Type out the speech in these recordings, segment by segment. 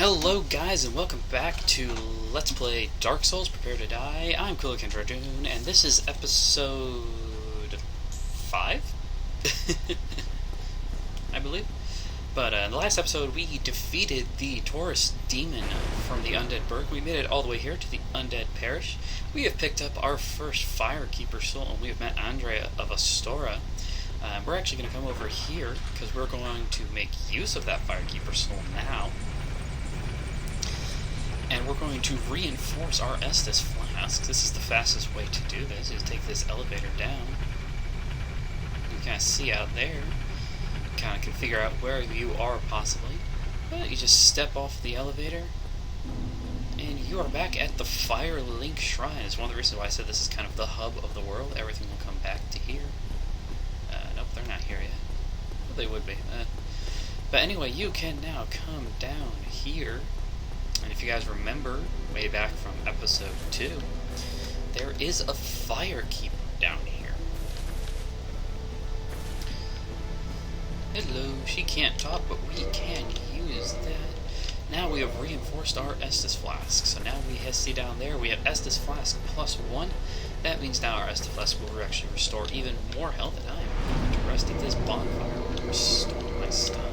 Hello guys and welcome back to Let's Play Dark Souls Prepare to Die. I'm Dragoon and this is episode 5? I believe. But in the last episode we defeated the Taurus demon from the Undead Burg. We made it all the way here to the Undead Parish. We have picked up our first Firekeeper soul and we have met Andrea of Astora. We're actually going to come over here because we're going to make use of that Firekeeper soul now. And we're going to reinforce our Estus flask. This is the fastest way to do this, is take this elevator down. You kind of see out there. Kind of can figure out where you are possibly. But you just step off the elevator. And you are back at the Firelink Shrine. It's one of the reasons why I said this is kind of the hub of the world. Everything will come back to here. Nope, they're not here yet. Well, they would be. But anyway, you can now come down here. And if you guys remember, way back from episode 2, there is a Firekeeper down here. Hello, she can't talk, but we can use that. Now we have reinforced our Estus Flask. So now we see down there, we have Estus Flask +1. That means now our Estus Flask will actually restore even more health, and I am going to rest at this bonfire to restore my stuff.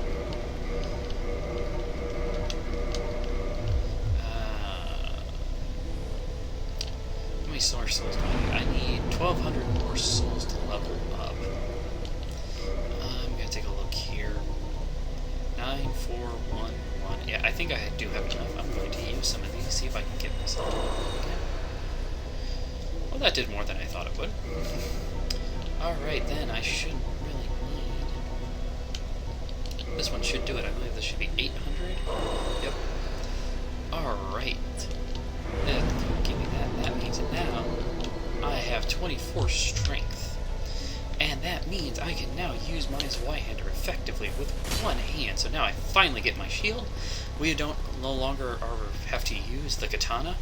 Souls I need 1,200 more souls to level up. I'm gonna take a look here. 9, 4, 1, 1. Yeah, I think I do have enough. I'm going to use some of these, see if I can get myself again. Well, that did more than I thought it would. Alright, then I shouldn't really need. This one should do it. I believe this should be 800. Yep. Alright. Give me that. That means now I have 24 strength. And that means I can now use my Zweihander effectively with one hand. So now I finally get my shield. We don't no longer have to use the katana.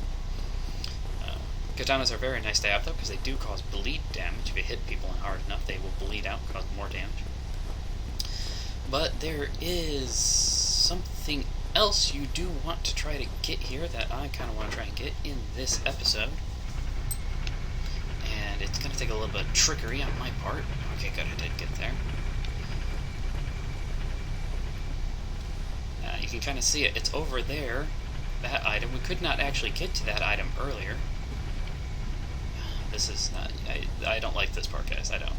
Katanas are very nice to have though, because they do cause bleed damage. If you hit people hard enough, they will bleed out, cause more damage. But there is something else you do want to try to get here that I kind of want to try and get in this episode. And it's going to take a little bit of trickery on my part. Okay, good, I did get there. You can kind of see it. It's over there, that item. We could not actually get to that item earlier. This is not... I don't like this part, guys. I don't.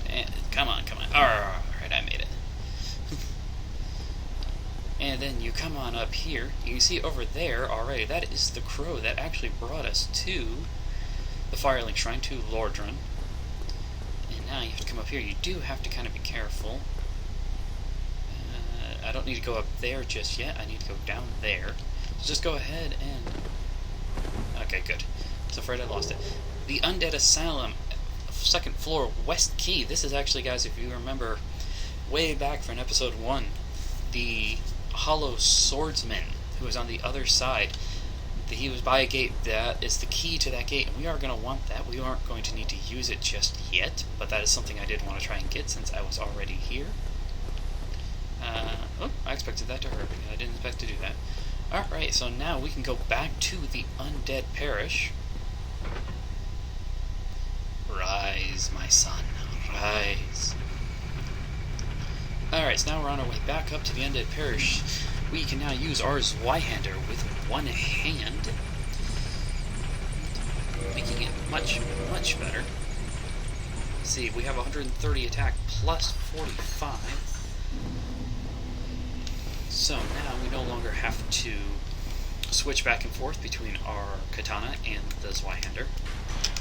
Come on, come on. Alright, I made it. And then you come on up here, you can see over there already, that is the crow that actually brought us to the Firelink Shrine, to Lordran. And now you have to come up here. You do have to kind of be careful. I don't need to go up there just yet, I need to go down there. So just go ahead and... Okay, good. I was afraid I lost it. The Undead Asylum, 2nd floor, West Key. This is actually, guys, if you remember, way back from episode 1, the Hollow Swordsman, who was on the other side. He was by a gate. That is the key to that gate, and we are going to want that. We aren't going to need to use it just yet, but that is something I did want to try and get since I was already here. Oh, I expected that to hurt me. I didn't expect to do that. Alright, so now we can go back to the Undead Parish. Rise, my son, rise. Alright, so now we're on our way back up to the Undead Parish. We can now use our Zweihander with one hand, making it much, much better. Let's see, we have 130 attack plus 45. So now we no longer have to switch back and forth between our katana and the Zweihander,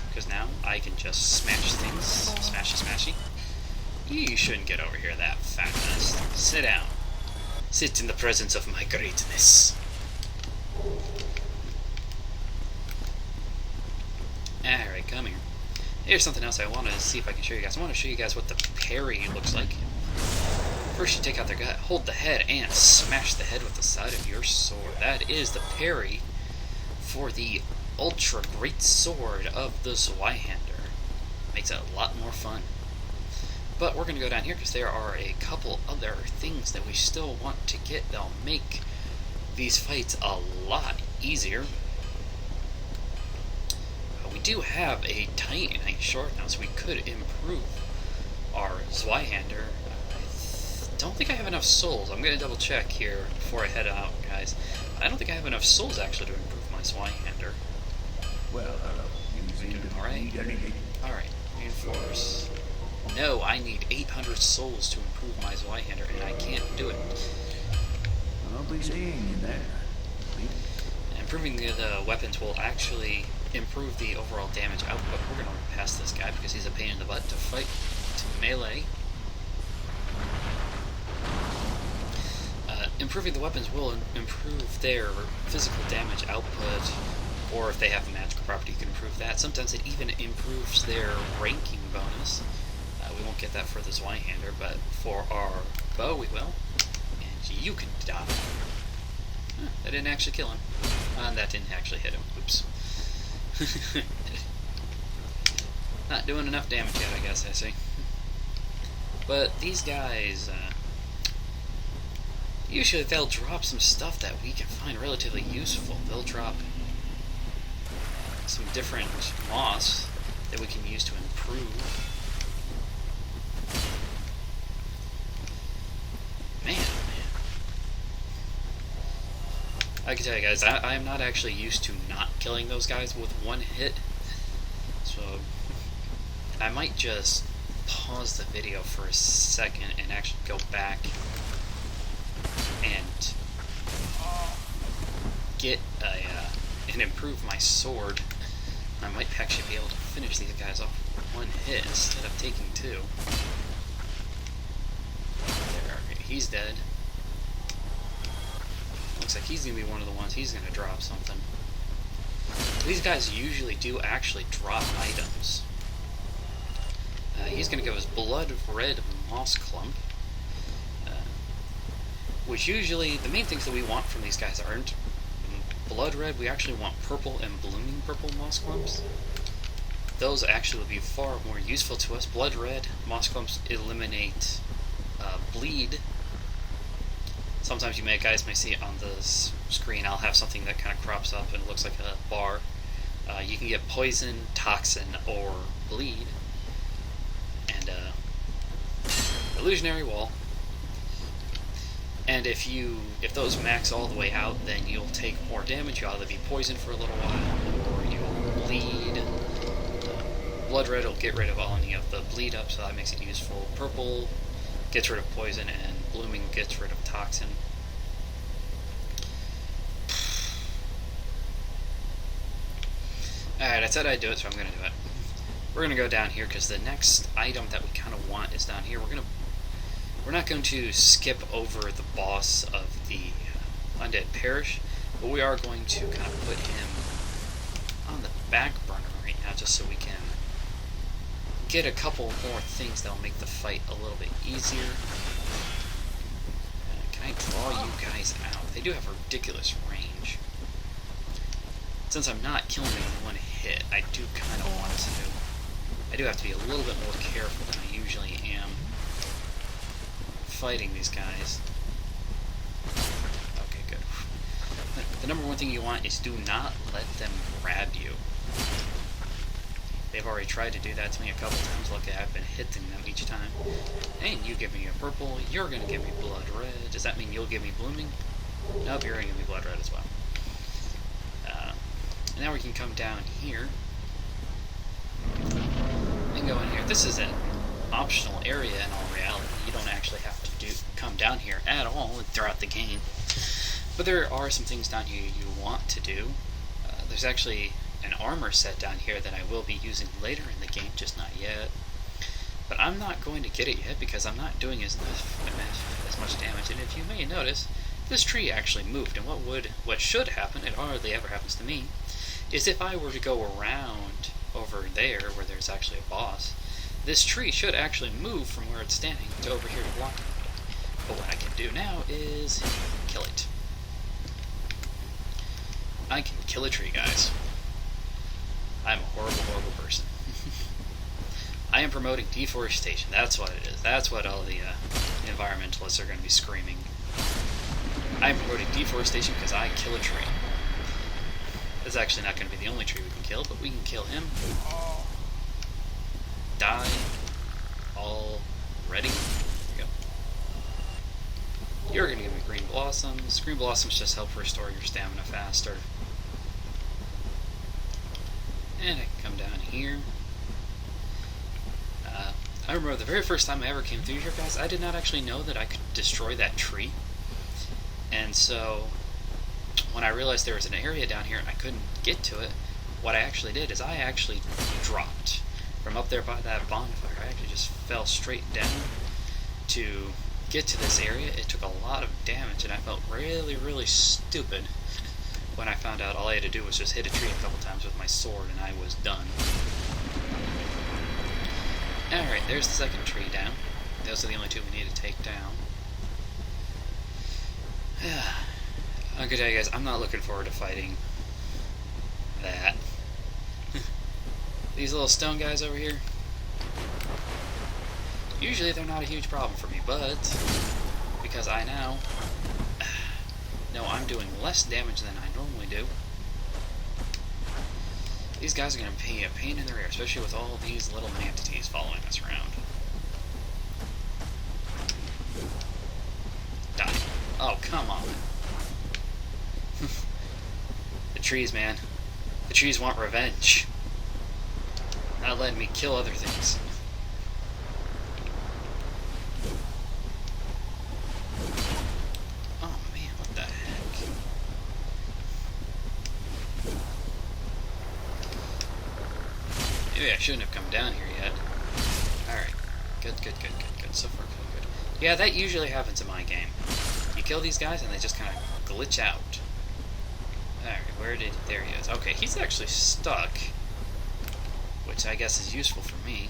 because now I can just smash things, smashy. You shouldn't get over here that fast. Sit down. Sit in the presence of my greatness. Alright, come here. Here's something else I want to see if I can show you guys. I want to show you guys what the parry looks like. First you take out their gut, hold the head, and smash the head with the side of your sword. That is the parry for the ultra great sword of the Zweihander. Makes it a lot more fun. But we're going to go down here because there are a couple other things that we still want to get that'll make these fights a lot easier. We do have a Titanite short now, so we could improve our Zweihander. I don't think I have enough souls. I'm going to double check here before I head out, guys. I don't think I have enough souls actually to improve my Zweihander. Well, Alright. Alright, reinforce. No, I need 800 souls to improve my Zweihander, and I can't do it. I'll be seeing you there. Improving the weapons will actually improve the overall damage output. We're going to run past this guy because he's a pain in the butt to fight, to melee. Improving the weapons will improve their physical damage output, or if they have a magical property, you can improve that. Sometimes it even improves their ranking bonus. We won't get that for the Zweihander, but for our bow we will. And you can die. That didn't actually kill him. And that didn't actually hit him. Oops. Not doing enough damage yet, I guess, I see. But these guys, usually they'll drop some stuff that we can find relatively useful. They'll drop some different moss that we can use to improve. Man. I can tell you guys, I am not actually used to not killing those guys with one hit. So, I might just pause the video for a second and actually go back and get and improve my sword. I might actually be able to finish these guys off with one hit instead of taking two. There, he's dead. Looks like he's going to be one of the ones. He's going to drop something. These guys usually do actually drop items. He's going to go as Blood Red Moss Clump. Which usually, the main things that we want from these guys aren't Blood Red. We actually want Purple and Blooming Purple Moss Clumps. Those actually would be far more useful to us. Blood Red Moss Clumps eliminate bleed. Sometimes guys may see it on the screen. I'll have something that kind of crops up and it looks like a bar. You can get poison, toxin, or bleed. And illusionary wall. And if those max all the way out, then you'll take more damage. You'll either be poisoned for a little while, or you'll bleed. Blood Red will get rid of all any of the bleed up, so that makes it useful. Purple gets rid of poison, and Blooming gets rid of toxin. Alright, I said I'd do it, so I'm going to do it. We're going to go down here, because the next item that we kind of want is down here. We're not going to skip over the boss of the Undead Parish, but we are going to kind of put him on the back burner right now, just so we can get a couple more things that'll make the fight a little bit easier. Can I draw you guys out? They do have a ridiculous range. Since I'm not killing them in one hit, I do kind of want to. I do have to be a little bit more careful than I usually am fighting these guys. Okay, good. The number one thing you want is do not let them grab you. They've already tried to do that to me a couple times. Luckily, I've been hitting them each time. And you give me a purple, you're going to give me blood red. Does that mean you'll give me blooming? Nope, you're going to give me blood red as well. Now we can come down here and go in here. This is an optional area in all reality. You don't actually have to come down here at all throughout the game. But there are some things down here you want to do. There's actually an armor set down here that I will be using later in the game, just not yet. But I'm not going to get it yet because I'm not doing as much damage. And if you may notice, this tree actually moved. And what should happen, it hardly ever happens to me, is if I were to go around over there where there's actually a boss, this tree should actually move from where it's standing to over here to block it. But what I can do now is kill it. I can kill a tree, guys. I'm a horrible, horrible person. I am promoting deforestation. That's what it is. That's what all the environmentalists are going to be screaming. I'm promoting deforestation because I kill a tree. It's actually not going to be the only tree we can kill, but we can kill him. Die. Already. There we go. You're going to give me green blossoms. Green blossoms just help restore your stamina faster. And I can come down here. I remember the very first time I ever came through here, guys, I did not actually know that I could destroy that tree. And so, when I realized there was an area down here and I couldn't get to it, what I actually did is I actually dropped from up there by that bonfire. I actually just fell straight down to get to this area. It took a lot of damage, and I felt really, really stupid when I found out all I had to do was just hit a tree a couple times with my sword, and I was done. Alright, there's the second tree down. Those are the only two we need to take down. I'm gonna tell you guys, I'm not looking forward to fighting that. These little stone guys over here, usually they're not a huge problem for me, but because I now know I'm doing less damage than I normally do, these guys are going to be a pain in the rear, especially with all these little manatees following us around. Die. Oh, come on. The trees, man. The trees want revenge. Not letting me kill other things. Oh man, what the heck? Maybe I shouldn't have come down here yet. Alright. Good. So far, good. Yeah, that usually happens in my game. You kill these guys and they just kind of glitch out. Alright, there he is. Okay, he's actually stuck, which I guess is useful for me.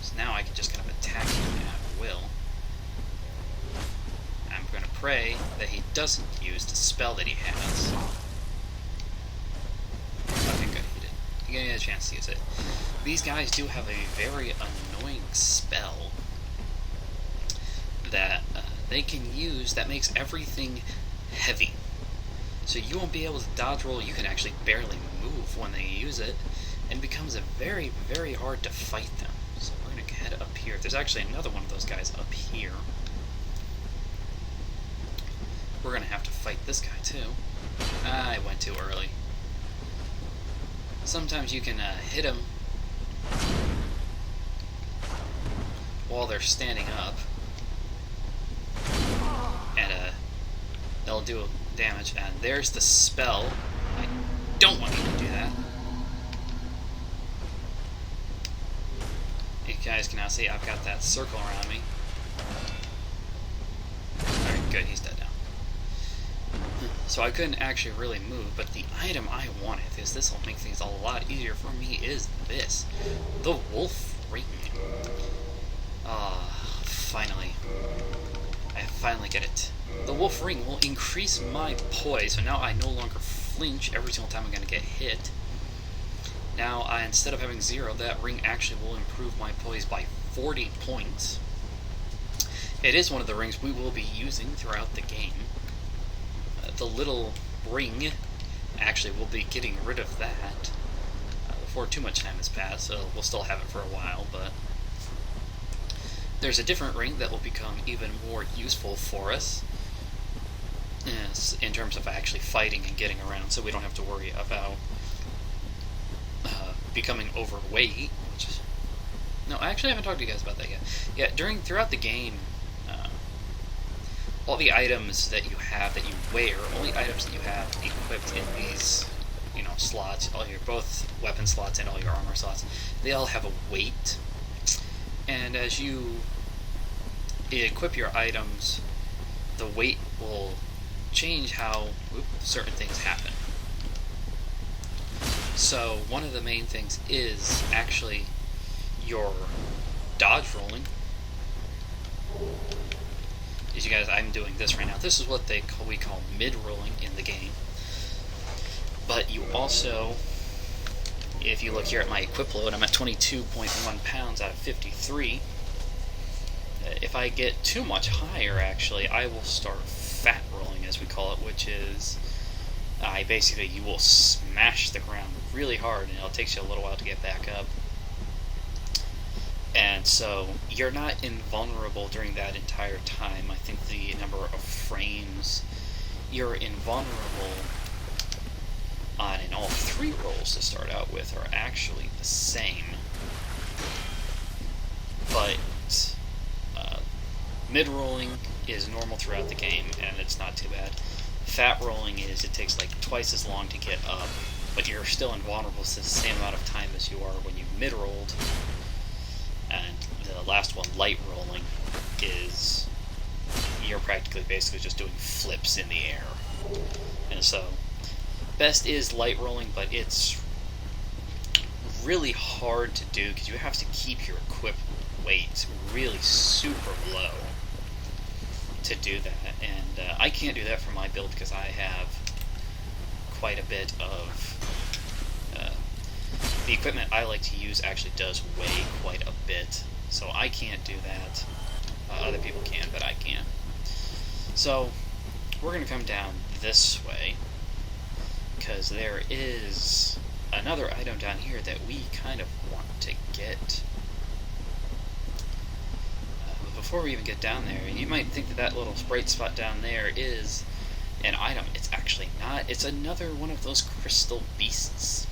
So now I can just kind of attack him at will. I'm going to pray that he doesn't use the spell that he has. Okay, good, he did. He gave me a chance to use it. These guys do have a very annoying spell that they can use that makes everything heavy. So you won't be able to dodge roll, you can actually barely move when they use it, and it becomes very, very hard to fight them. So we're going to head up here. There's actually another one of those guys up here. We're going to have to fight this guy too. I went too early. Sometimes you can hit them while they're standing up, and they'll do damage. And there's the spell. I don't want you to do that. You guys can now see I've got that circle around me. Alright, good, he's dead now. So I couldn't actually really move, but the item I wanted, is this will make things a lot easier for me, is this. The wolf ring. Finally. I finally get it. The wolf ring will increase my poise, so now I no longer flinch every single time I'm going to get hit. Now, instead of having 0, that ring actually will improve my poise by 40 points. It is one of the rings we will be using throughout the game. The little ring, actually, we'll be getting rid of that before too much time has passed, so we'll still have it for a while, but there's a different ring that will become even more useful for us in terms of actually fighting and getting around, so we don't have to worry about becoming overweight. No, I actually haven't talked to you guys about that yet. Yeah, throughout the game, all the items that you have that you wear, only items that you have equipped in these, slots, all your both weapon slots and all your armor slots, they all have a weight. And as you equip your items, the weight will change how certain things happen. So one of the main things is actually your dodge rolling. As you guys, I'm doing this right now. This is what we call mid-rolling in the game. But you also, if you look here at my equip load, I'm at 22.1 pounds out of 53. If I get too much higher, actually, I will start fat rolling, as we call it, which is basically you will smash the ground really hard, and it takes you a little while to get back up. And so you're not invulnerable during that entire time. I think the number of frames you're invulnerable on in all 3 rolls to start out with are actually the same. But mid-rolling is normal throughout the game, and it's not too bad. Fat rolling is, it takes like twice as long to get up, but you're still invulnerable to the same amount of time as you are when you mid-rolled. And the last one, light rolling, is you're practically basically just doing flips in the air. And so, best is light rolling, but it's really hard to do because you have to keep your equipped weight really super low to do that. And I can't do that for my build because I have quite a bit of... the equipment I like to use actually does weigh quite a bit, so I can't do that. Other people can, but I can't. So, we're going to come down this way, because there is another item down here that we kind of want to get. But before we even get down there, you might think that that little bright spot down there is an item. It's actually not. It's another one of those crystal beasts.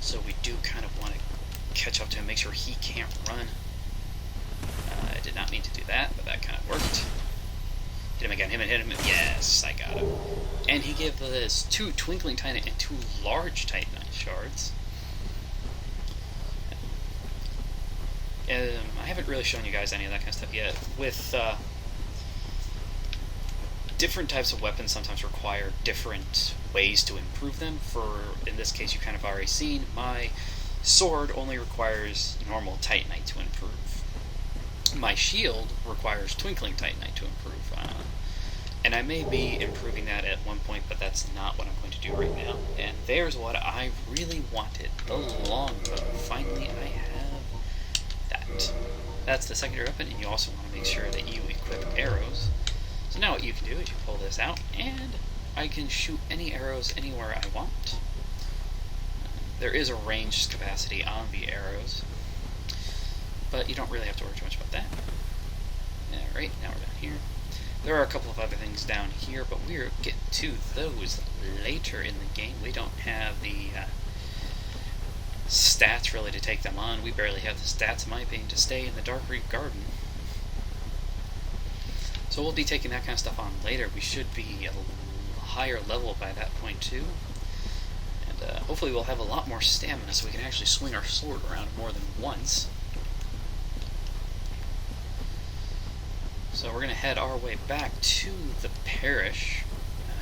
So we do kind of want to catch up to him, make sure he can't run. I did not mean to do that, but that kind of worked. Hit him again, hit him. Yes, I got him. And he gave us 2 twinkling titanite and 2 large titanite shards. I haven't really shown you guys any of that kind of stuff yet. With different types of weapons sometimes require different ways to improve them. In this case, you kind of already seen, my sword only requires normal titanite to improve. My shield requires twinkling titanite to improve. And I may be improving that at one point, but that's not what I'm going to do right now. And there's what I really wanted long ago. Finally, I have that. That's the secondary weapon, and you also want to make sure that you equip arrows. So now what you can do is you pull this out, and I can shoot any arrows anywhere I want. There is a range capacity on the arrows, but you don't really have to worry too much about that. Alright, now we're down here. There are a couple of other things down here, but we'll get to those later in the game. We don't have the stats really to take them on. We barely have the stats, in my opinion, to stay in the Dark Reef Garden. So we'll be taking that kind of stuff on later. We should be a higher level by that point too. And hopefully we'll have a lot more stamina so we can actually swing our sword around more than once. So we're going to head our way back to the parish.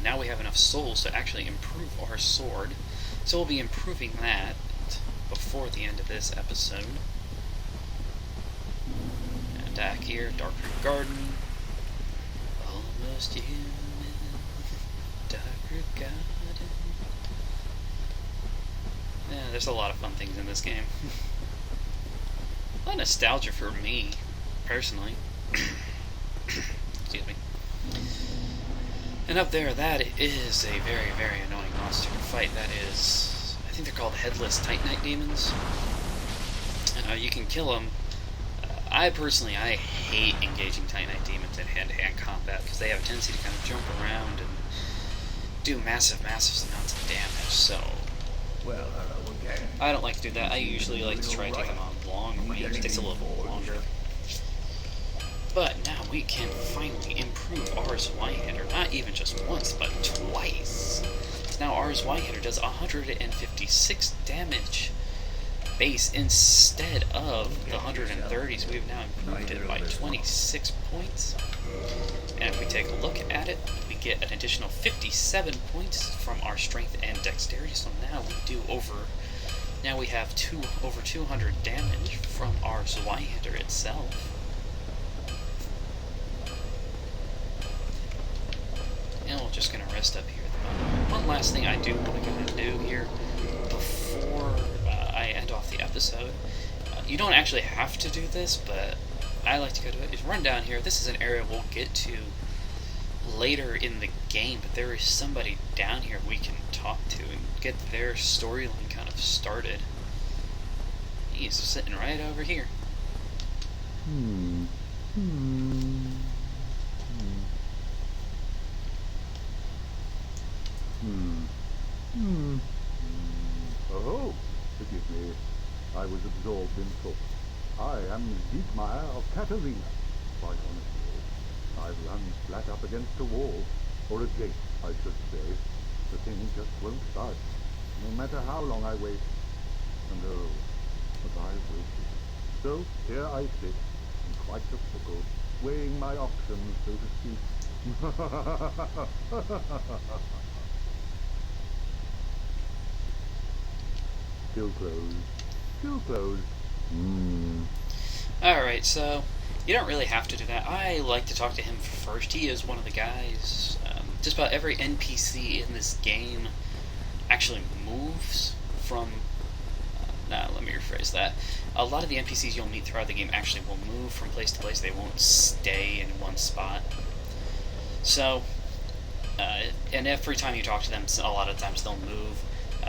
Now we have enough souls to actually improve our sword. So we'll be improving that before the end of this episode. And back here, Dark Reef Garden. Almost human, Dark Reef Garden. Yeah, there's a lot of fun things in this game. A lot of nostalgia for me, personally. Excuse me. And up there, that is a very, very annoying monster to fight. That is, I think they're called Headless Titanite Demons. And you can kill them. I hate engaging Titanite Demons in hand-to-hand combat because they have a tendency to kind of jump around and do massive, massive amounts of damage. So, Well, okay. I don't like to do that. I usually like to try to take them on long range. It takes a little bit longer. But now we can finally improve our Y-hitter, not even just once, but twice. Now our Y-hitter does 156 damage base instead of the 130s. We've now improved it by 26 points. And if we take a look at it, we get an additional 57 points from our strength and dexterity. So now we have over 200 damage from our Y-hitter itself. And we're just going to rest up here at the moment. One last thing I do want to go ahead and do here before I end off the episode. You don't actually have to do this, but I like to go to it. Is run down here. This is an area we'll get to later in the game, but there is somebody down here we can talk to and get their storyline kind of started. He's sitting right over here. Oh, forgive me. I was absorbed in thought. I am Siegmeyer of Katarina. Quite honestly, I've run flat up against a wall, or a gate, I should say. The thing just won't budge, no matter how long I wait. And oh, but I've waited. So here I sit, in quite a pickle, weighing my options, so to speak. Still closed. Still closed. Alright, so you don't really have to do that. I like to talk to him first. He is one of the guys. Just about every NPC in this game actually moves from... let me rephrase that. A lot of the NPCs you'll meet throughout the game actually will move from place to place. They won't stay in one spot. So, and every time you talk to them, a lot of times they'll move.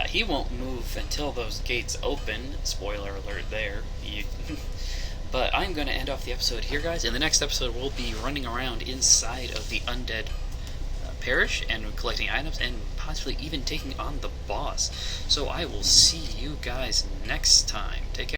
He won't move until those gates open. Spoiler alert there. But I'm going to end off the episode here, guys. In the next episode, we'll be running around inside of the undead parish and collecting items and possibly even taking on the boss. So I will see you guys next time. Take care.